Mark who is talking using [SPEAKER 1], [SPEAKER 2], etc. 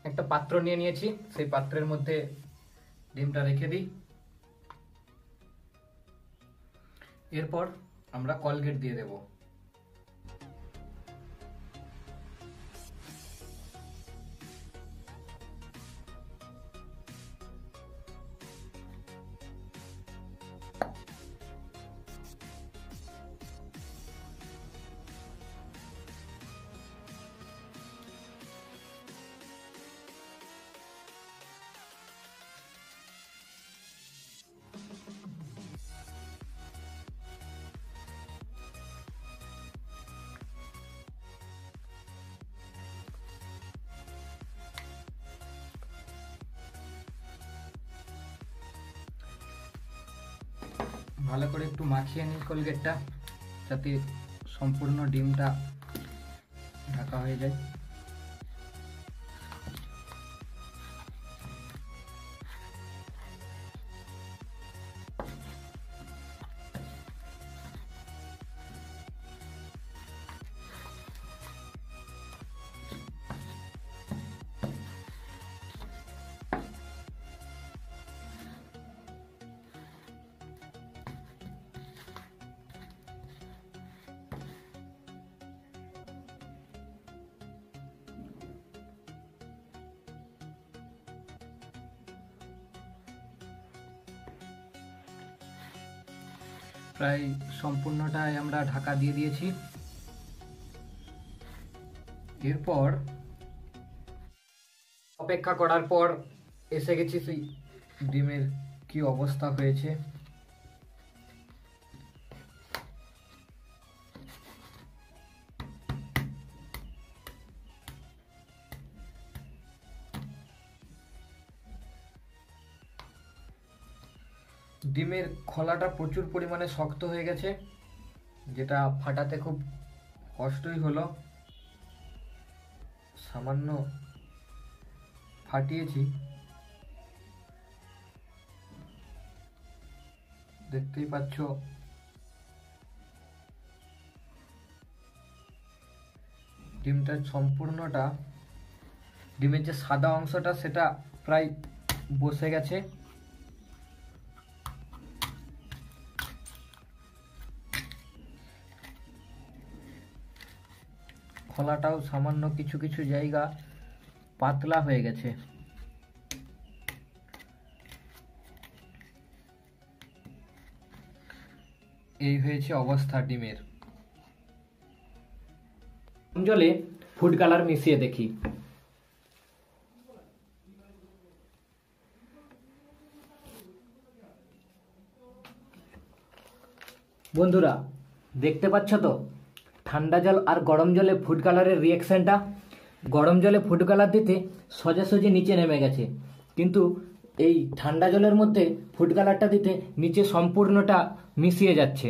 [SPEAKER 1] একটা পাত্র নিয়ে নিয়েছি, সেই পাত্রের মধ্যে ডিমটা রেখে দিই। এরপর আমরা কলগেট দিয়ে দেব। ভালো করে একটু মাখিয়ে নিই কোলগেটটা, যাতে সম্পূর্ণ ডিমটা ঢাকা হয়ে যায়। প্রায় সম্পূর্ণটাই আমরা ঢাকা দিয়ে দিয়েছি। এরপর অপেক্ষা করার পর এসে গেছি সেই ডিমের কি অবস্থা হয়েছে। ডিমের খোলাটা প্রচুর পরিমাণে শক্ত হয়ে গেছে, যেটা ফাটাতে খুব কষ্টই হলো। সামান্য ফাটিয়েছি, দেখতেই পাচ্ছ। ডিমটার সম্পূর্ণটা, ডিমের যে সাদা অংশটা সেটা প্রায় বসে গেছে। খোলাটাও সামান্য কিছু কিছু জায়গা পাতলা হয়ে গেছে। এই হয়েছে অবস্থা ডিমের। জলে ফুড কালার মিশিয়ে দেখি। বন্ধুরা দেখতে পাচ্ছ তো ঠান্ডা জল আর গরম জলে ফুড কালারের রিয়াকশানটা। গরম জলে ফুড কালার দিতে সোজাসুজি নিচে নেমে গেছে, কিন্তু এই ঠান্ডা জলের মধ্যে ফুড কালারটা দিতে নিচে সম্পূর্ণটা মিশিয়ে যাচ্ছে।